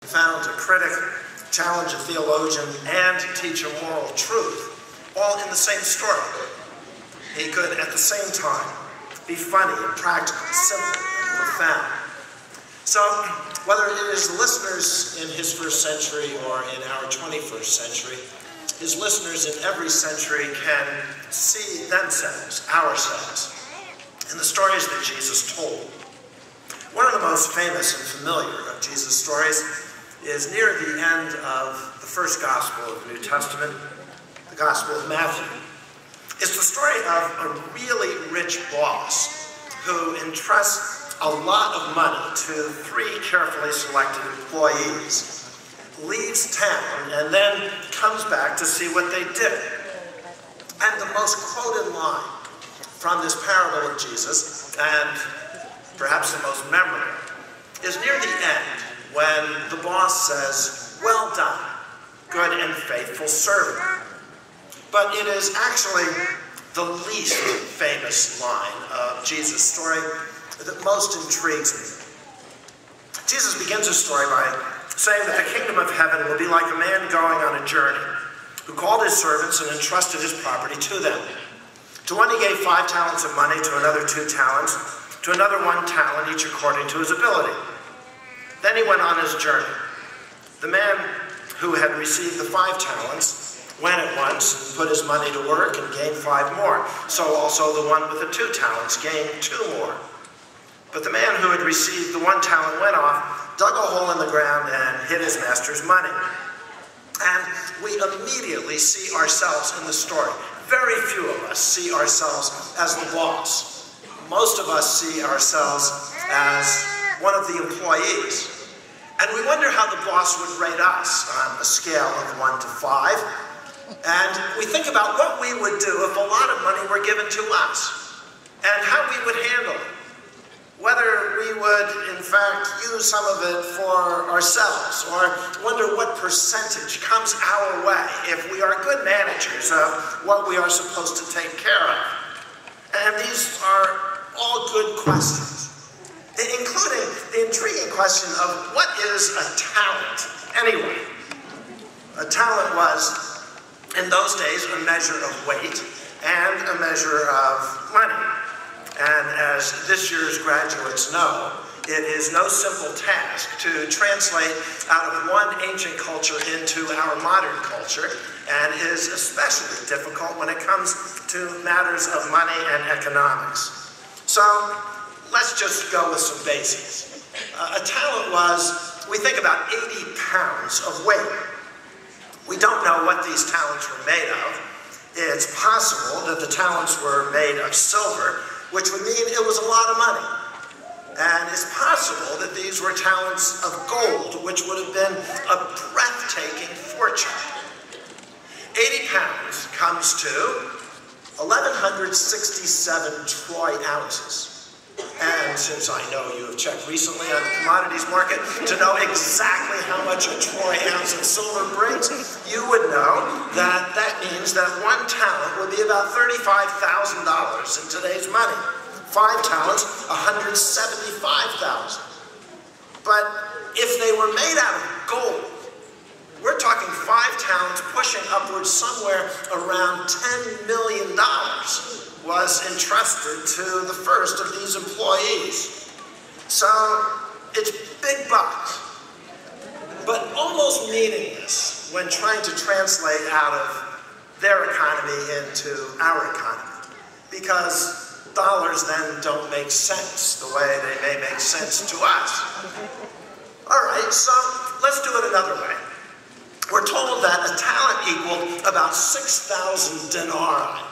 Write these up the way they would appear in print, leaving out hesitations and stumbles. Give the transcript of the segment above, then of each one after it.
confound a critic, challenge a theologian, and teach a moral truth, all in the same story. He could, at the same time, be funny and practical, simple and profound. So, whether it is listeners in his first century or in our 21st century, his listeners in every century can see themselves, ourselves, in the stories that Jesus told. One of the most famous and familiar of Jesus' stories is near the end of the first gospel of the New Testament, the Gospel of Matthew. It's the story of a really rich boss who entrusts a lot of money to 3 carefully selected employees, leaves town, and then comes back to see what they did. And the most quoted line from this parable of Jesus, and perhaps the most memorable, is near the end when the boss says, "Well done, good and faithful servant." But it is actually the least famous line of Jesus' story that most intrigues me. Jesus begins his story by saying that the kingdom of heaven will be like a man going on a journey who called his servants and entrusted his property to them. To one he gave 5 talents of money, to another 2 talents, to another 1 talent, each according to his ability. Then he went on his journey. The man who had received the 5 talents went at once and put his money to work and gained 5 more. So also the one with the 2 talents gained 2 more. But the man who had received the 1 talent went off, dug a hole in the ground, and hid his master's money. And we immediately see ourselves in the story. Very few of us see ourselves as the boss. Most of us see ourselves as one of the employees. And we wonder how the boss would rate us on a scale of 1 to 5. And we think about what we would do if a lot of money were given to us, and how we would handle it. Whether we would, in fact, use some of it for ourselves, or wonder what percentage comes our way if we are good managers of what we are supposed to take care of. And these are all good questions, including the intriguing question of what is a talent anyway? A talent was, in those days, a measure of weight and a measure of money. And as this year's graduates know, it is no simple task to translate out of one ancient culture into our modern culture, and is especially difficult when it comes to matters of money and economics. So let's just go with some basics. A talent was, we think about 80 pounds of weight. We don't know what these talents were made of. It's possible that the talents were made of silver, which would mean it was a lot of money. And it's possible that these were talents of gold, which would have been a breathtaking fortune. 80 pounds comes to 1,167 troy ounces. And since I know you have checked recently on the commodities market to know exactly how much a troy ounce of silver brings, you would know that that means that 1 talent would be about $35,000 in today's money. 5 talents, $175,000. But if they were made out of gold, we're talking 5 talents pushing upwards somewhere around $10 million was entrusted to the first of these employees. So it's big bucks, but almost meaningless when trying to translate out of their economy into our economy, because dollars then don't make sense the way they may make sense to us. All right, so let's do it another way. We're told that a talent equaled about 6,000 denarii.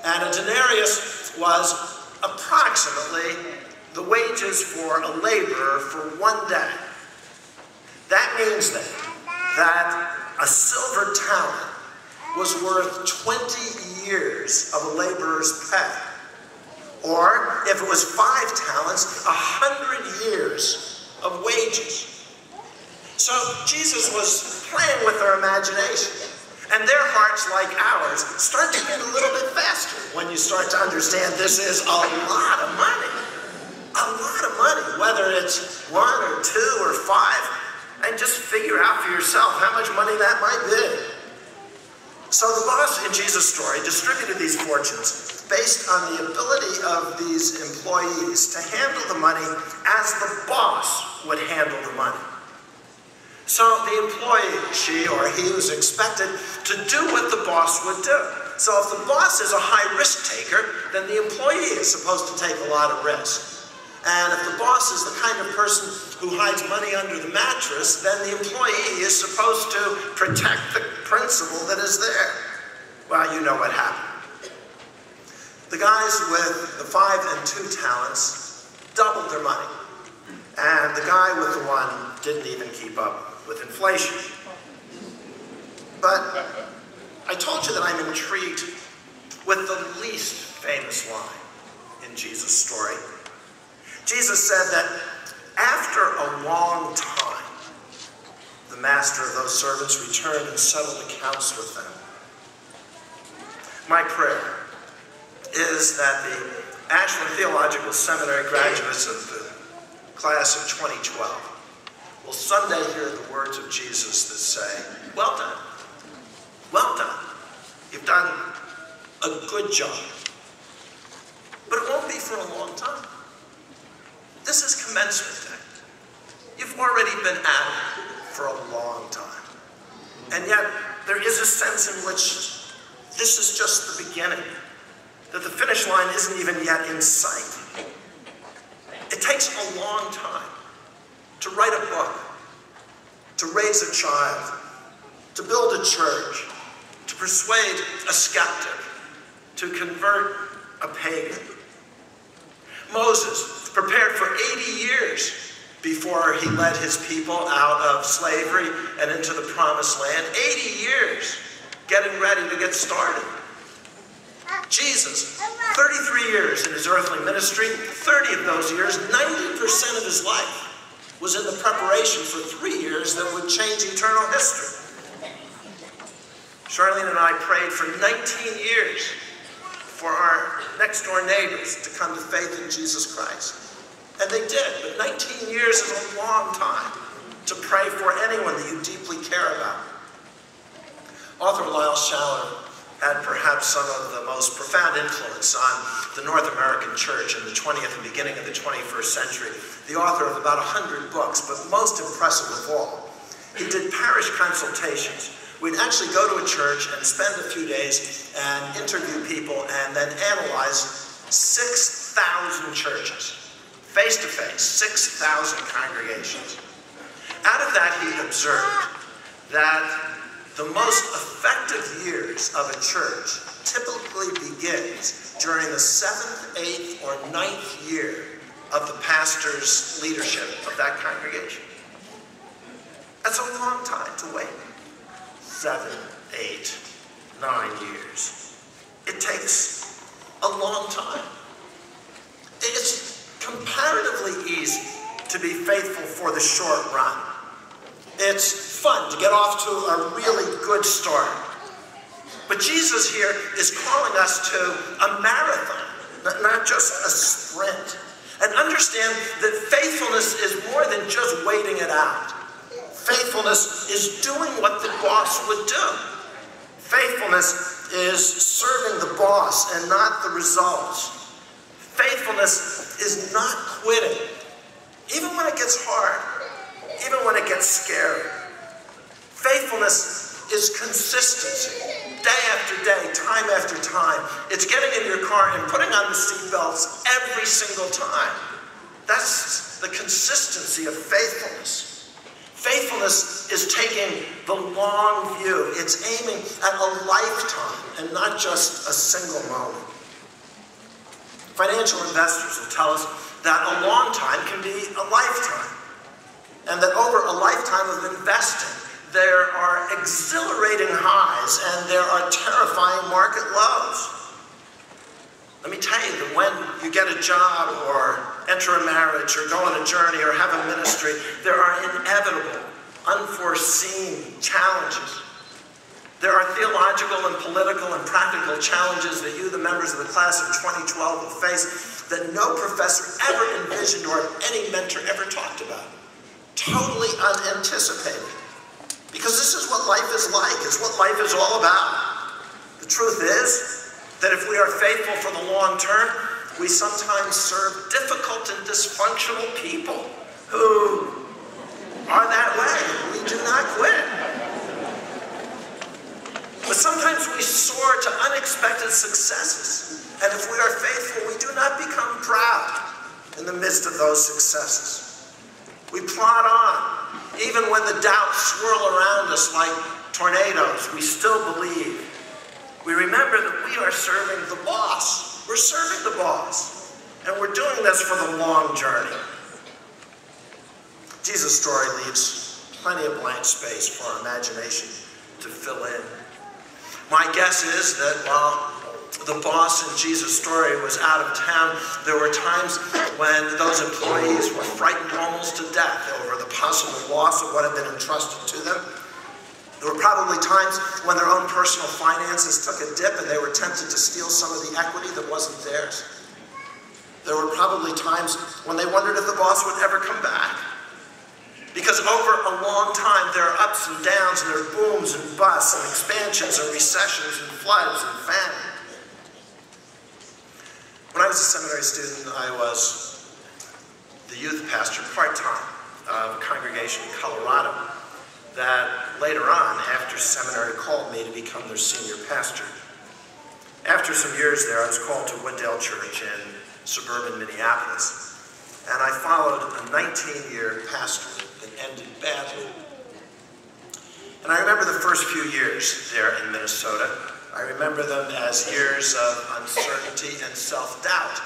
And a denarius was approximately the wages for a laborer for 1 day. That means then that a silver talent was worth 20 years of a laborer's pay. Or, if it was 5 talents, 100 years of wages. So Jesus was playing with their imagination. And their hearts, like ours, start to beat a little bit faster when you start to understand this is a lot of money. A lot of money, whether it's 1 or 2 or 5. And just figure out for yourself how much money that might be. So the boss in Jesus' story distributed these fortunes based on the ability of these employees to handle the money as the boss would handle the money. So the employee, she or he, was expected to do what the boss would do. So if the boss is a high risk taker, then the employee is supposed to take a lot of risk. And if the boss is the kind of person who hides money under the mattress, then the employee is supposed to protect the principle that is there. Well, you know what happened. The guys with the 5 and 2 talents doubled their money. And the guy with the 1 didn't even keep up with inflation. But I told you that I'm intrigued with the least famous line in Jesus' story. Jesus said that after a long time, the master of those servants returned and settled accounts with them. My prayer is that the Ashland Theological Seminary graduates of the class of 2012 will someday hear the words of Jesus that say, well done, well done. You've done a good job. But it won't be for a long time. This is commencement day. You've already been at it for a long time. And yet, there is a sense in which this is just the beginning, that the finish line isn't even yet in sight. It takes a long time to write a book, to raise a child, to build a church, to persuade a skeptic, to convert a pagan. Moses prepared for 80 years before he led his people out of slavery and into the promised land. 80 years getting ready to get started. Jesus, 33 years in his earthly ministry, 30 of those years, 90% of his life was in the preparation for 3 years that would change eternal history. Charlene and I prayed for 19 years for our next door neighbors to come to faith in Jesus Christ. And they did, but 19 years is a long time to pray for anyone that you deeply care about. Author Lyle Schaller had perhaps some of the most profound influence on the North American church in the 20th and beginning of the 21st century. The author of about 100 books, but most impressive of all, he did parish consultations. We'd actually go to a church and spend a few days and interview people and then analyze 6,000 churches. Face to face, 6,000 congregations. Out of that, he observed that the most effective years of a church typically begins during the 7th, 8th, or 9th year of the pastor's leadership of that congregation. That's a long time to wait. 7, 8, 9 years. It takes a long time. It's comparatively easy to be faithful for the short run. It's fun to get off to a really good start. But Jesus here is calling us to a marathon, not just a sprint. And understand that faithfulness is more than just waiting it out. Faithfulness is doing what the boss would do. Faithfulness is serving the boss and not the results. Faithfulness is not quitting, even when it gets hard, even when it gets scary. Faithfulness is consistency, day after day, time after time. It's getting in your car and putting on the seatbelts every single time. That's the consistency of faithfulness. Faithfulness is taking the long view. It's aiming at a lifetime and not just a single moment. Financial investors will tell us that a long time can be a lifetime, and that over a lifetime of investing, there are exhilarating highs and there are terrifying market lows. Let me tell you that when you get a job or enter a marriage or go on a journey or have a ministry, there are inevitable, unforeseen challenges. There are theological and political and practical challenges that you, the members of the class of 2012, will face that no professor ever envisioned or any mentor ever talked about. totally unanticipated. Because this is what life is like. It's what life is all about. The truth is that if we are faithful for the long term, we sometimes serve difficult and dysfunctional people who are that way. We do not quit. But sometimes we soar to unexpected successes. And if we are faithful, we do not become proud in the midst of those successes. We plod on. Even when the doubts swirl around us like tornadoes, we still believe. We remember that we are serving the boss. We're serving the boss. And we're doing this for the long journey. Jesus' story leaves plenty of blank space for our imagination to fill in. My guess is that while the boss in Jesus' story was out of town, there were times when those employees were frightened almost to death over the possible loss of what had been entrusted to them. There were probably times when their own personal finances took a dip and they were tempted to steal some of the equity that wasn't theirs. There were probably times when they wondered if the boss would ever come back. Because over a long time, there are ups and downs, and there are booms and busts, and expansions and recessions and floods and famine. When I was a seminary student, I was the youth pastor part-time of a congregation in Colorado that later on, after seminary, called me to become their senior pastor. After some years there, I was called to Wooddale Church in suburban Minneapolis, and I followed a 19-year pastorate that ended badly. And I remember the first few years there in Minnesota. I remember them as years of uncertainty and self-doubt.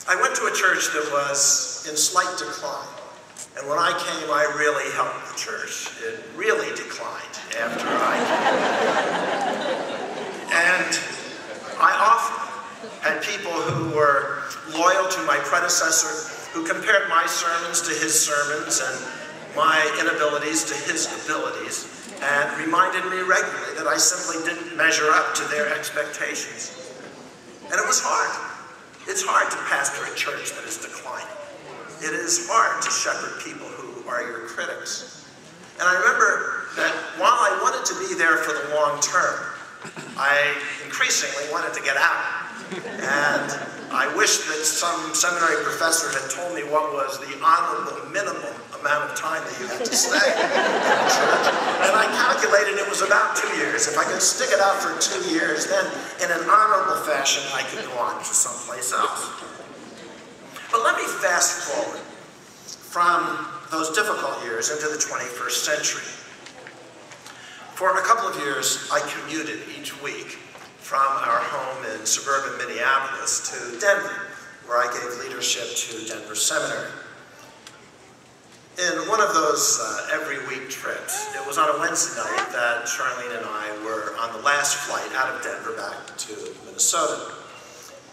I went to a church that was in slight decline. And when I came, I really helped the church. It really declined after I came. And I often had people who were loyal to my predecessor, who compared my sermons to his sermons and my inabilities to his abilities, and reminded me regularly that I simply didn't measure up to their expectations. And it was hard. It's hard to pastor a church that is declining. It is hard to shepherd people who are your critics. And I remember that while I wanted to be there for the long term, I increasingly wanted to get out. And I wish that some seminary professor had told me what was the honorable minimum amount of time that you had to stay in the church. And I calculated it was about 2 years. If I could stick it out for 2 years, then in an honorable fashion, I could go on to someplace else. But let me fast forward from those difficult years into the 21st century. For a couple of years, I commuted each week from our home in suburban Minneapolis to Denver, where I gave leadership to Denver Seminary. In one of those every week trips, it was on a Wednesday night that Charlene and I were on the last flight out of Denver back to Minnesota.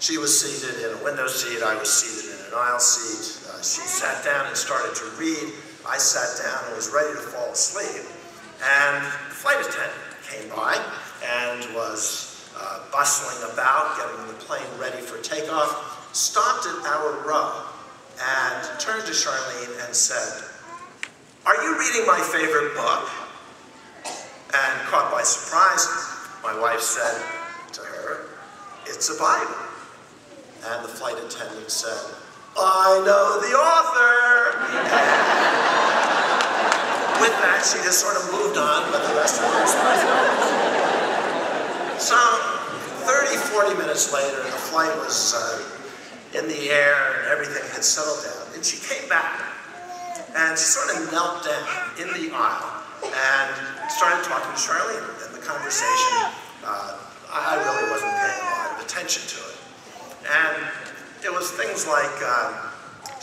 She was seated in a window seat, I was seated in an aisle seat. She sat down and started to read. I sat down and was ready to fall asleep. And the flight attendant came by and was bustling about, getting the plane ready for takeoff, stopped at our row and turned to Charlene and said, "Are you reading my favorite book?" And caught by surprise, my wife said to her, "It's a Bible." And the flight attendant said, "I know the author." And with that, she just sort of moved on with the rest of her responsibilities. So 30, 40 minutes later, the flight was in the air and everything had settled down. And she came back and she sort of knelt down in the aisle and started talking to Charlene. And the conversation, I really wasn't paying a lot of attention to it. And it was things like,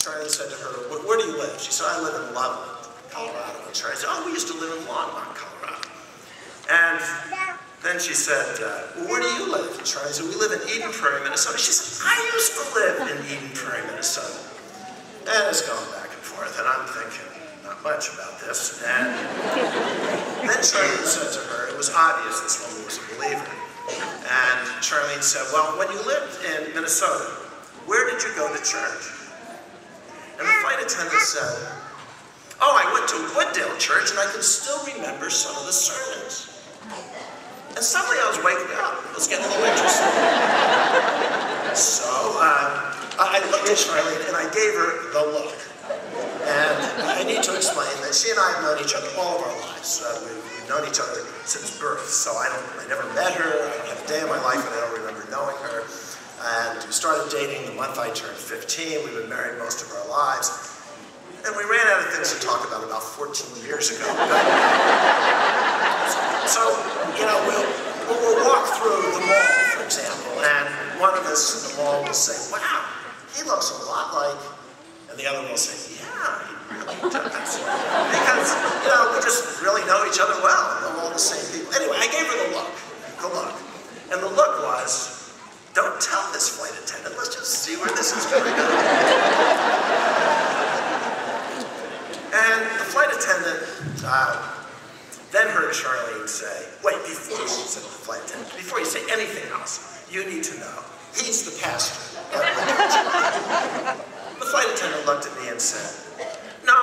Charlene said to her, "Where do you live?" She said, "I live in Loveland, Colorado." And Charlene said, "Oh, we used to live in Longmont, Colorado." And then she said, "Well, where do you live?" And Charlene said, "We live in Eden Prairie, Minnesota." She said, "I used to live in Eden Prairie, Minnesota." And it's going back and forth, and I'm thinking, not much about this. And then Charlene said to her, it was obvious this woman was a believer. And Charlene said, "Well, when you lived in Minnesota, where did you go to church?" And the flight attendant said, Oh, I went to Wooddale Church, and I can still remember some of the sermons. And suddenly I was waking up. It was getting a little interesting. So I looked at Charlene, and I gave her the look. And I need to explain that she and I have known each other all of our lives. We've known each other since birth. So I never met her. I don't have a day in my life when I don't remember knowing her. And we started dating the month I turned 15. We've been married most of our lives. And we ran out of things to talk about 14 years ago. So, you know, we'll walk through the mall, for example, and one of us in the mall will say, wow, he looks a lot like, and the other will say, yeah, he really does. Because, you know, we just really know each other well, and we're all the same people. Anyway, I gave her the look. And the look was, don't tell this flight attendant, let's just see where this is going to go. And the flight attendant then heard Charlene say, wait, before you say anything else, you need to know, he's the pastor at Wooddale. The flight attendant looked at me and said, no,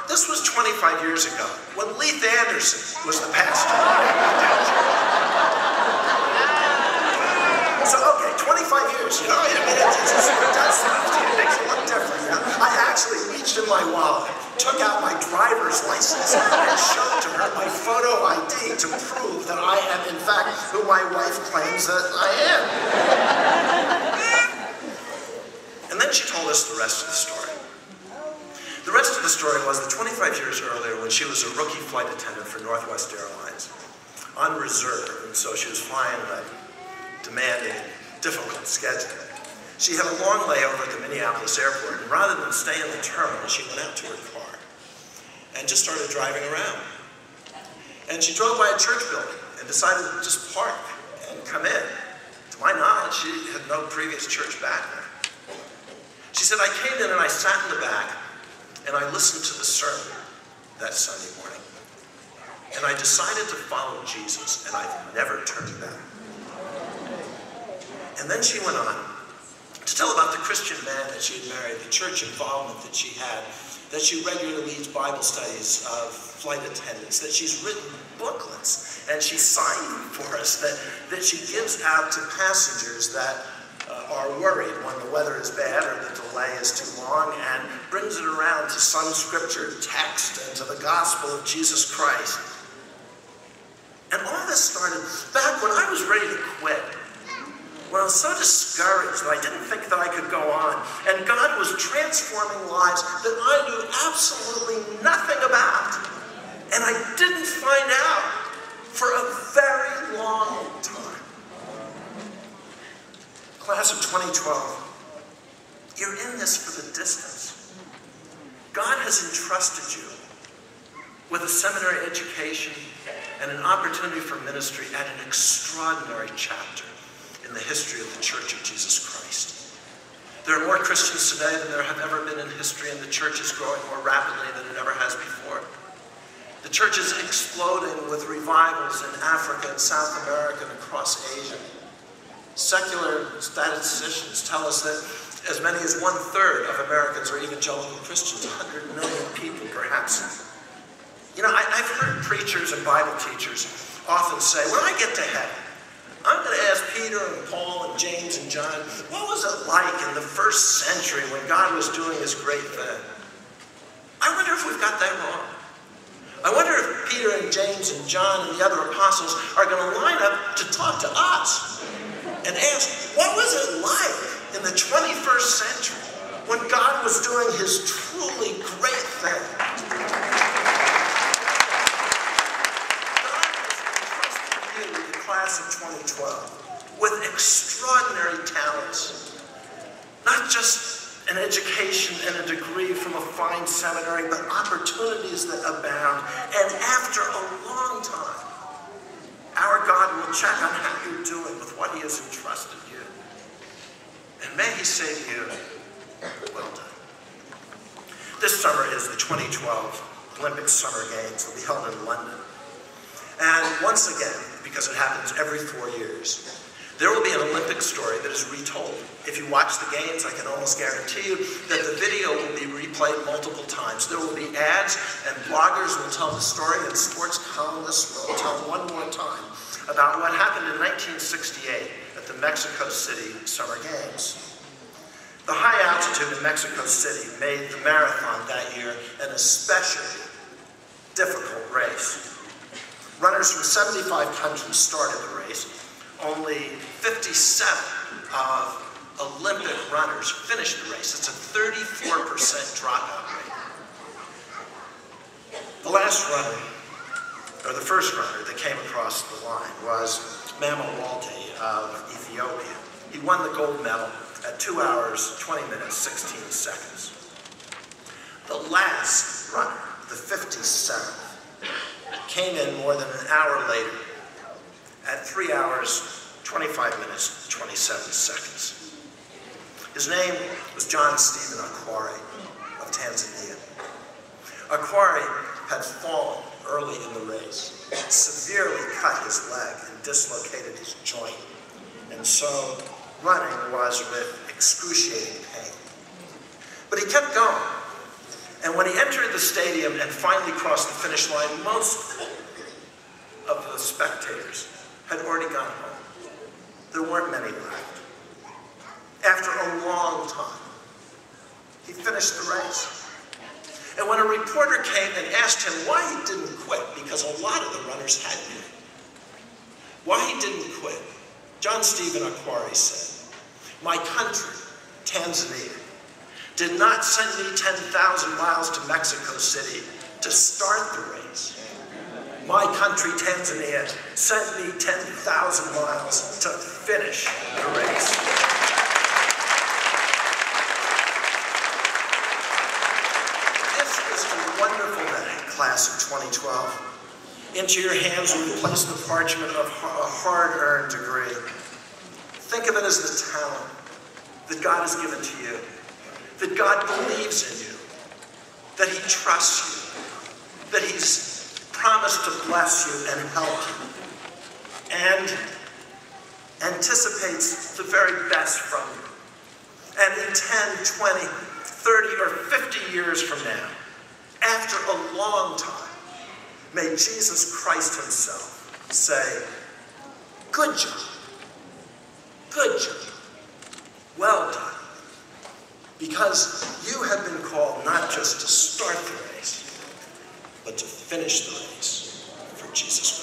this was 25 years ago, when Leith Anderson was the pastor at Wooddale. So, okay, 25 years, you know, I mean, it does stuff to you, it makes it look different, you know? I actually reached in my wallet, took out my driver's license, and showed to her my photo ID to prove that I am, in fact, who my wife claims that I am. And then she told us the rest of the story. The rest of the story was that 25 years earlier, when she was a rookie flight attendant for Northwest Airlines, on reserve, and so she was flying a demanding, difficult schedule. She had a long layover at the Minneapolis airport, and rather than stay in the terminal, she went out to her car and just started driving around. And she drove by a church building and decided to just park and come in. To my knowledge, she had no previous church back there. She said, I came in and I sat in the back and I listened to the sermon that Sunday morning. And I decided to follow Jesus, and I've never turned back. And then she went on to tell about the Christian man that she had married, the church involvement that she had, that she regularly leads Bible studies of flight attendants, that she's written booklets, and she signed them for us, that she gives out to passengers that are worried when the weather is bad or the delay is too long, and brings it around to some scripture text and to the gospel of Jesus Christ. And all this started back when I was ready to quit. When I was so discouraged that I didn't think that I could go on, and God was transforming lives that I knew absolutely nothing about, and I didn't find out for a very long time. Class of 2012, you're in this for the distance. God has entrusted you with a seminary education and an opportunity for ministry at an extraordinary chapter in the history of the Church of Jesus Christ. There are more Christians today than there have ever been in history, and the church is growing more rapidly than it ever has before. The church is exploding with revivals in Africa and South America and across Asia. Secular statisticians tell us that as many as 1/3 of Americans are evangelical Christians, 100 million people perhaps. You know, I've heard preachers and Bible teachers often say, when I get to heaven, I'm going to ask Peter and Paul and James and John, what was it like in the first century when God was doing this great thing? I wonder if we've got that wrong. I wonder if Peter and James and John and the other apostles are going to line up to talk to us and ask, what was it like in the 21st century when God was doing his truly great thing? Class of 2012 with extraordinary talents, not just an education and a degree from a fine seminary, but opportunities that abound. And after a long time, our God will check on how you're doing with what he has entrusted you. And may he say to you, well done. This summer is the 2012 Olympic Summer Games. They'll be held in London. And once again, because it happens every 4 years, There will be an Olympic story that is retold. If you watch the games, I can almost guarantee you that the video will be replayed multiple times. There will be ads, and bloggers will tell the story, and sports columnists will tell one more time about what happened in 1968 at the Mexico City Summer Games. The high altitude in Mexico City made the marathon that year an especially difficult race. Runners from 75 countries started the race. Only 57 of Olympic runners finished the race. It's a 34% dropout rate. The last runner, or the first runner that came across the line was Mama Walde of Ethiopia. He won the gold medal at 2 hours, 20 minutes, 16 seconds. The last runner, the 57th, came in more than an hour later at 3 hours, 25 minutes, 27 seconds. His name was John Stephen Akwari of Tanzania. Akwari had fallen early in the race, severely cut his leg and dislocated his joint, and so running was with excruciating pain. But he kept going, and when he entered the stadium and finally crossed the finish line, most of the spectators had already gone home. There weren't many left. After a long time, he finished the race. And when a reporter came and asked him why he didn't quit, because a lot of the runners had quit, why he didn't quit, John Stephen Akwari said, "My country, Tanzania, did not send me 10,000 miles to Mexico City to start the race. My country, Tanzania, sent me 10,000 miles to finish the race." This is a wonderful day, class of 2012. Into your hands will be placed the parchment of a hard-earned degree. Think of it as the talent that God has given to you, that God believes in you, that He trusts you, that He's promised to bless you and help you, and anticipates the very best from you. And in 10, 20, 30, or 50 years from now, after a long time, may Jesus Christ Himself say, "Good job, good job, well done," because you have been called not just to start the race, but to finish the race for Jesus Christ.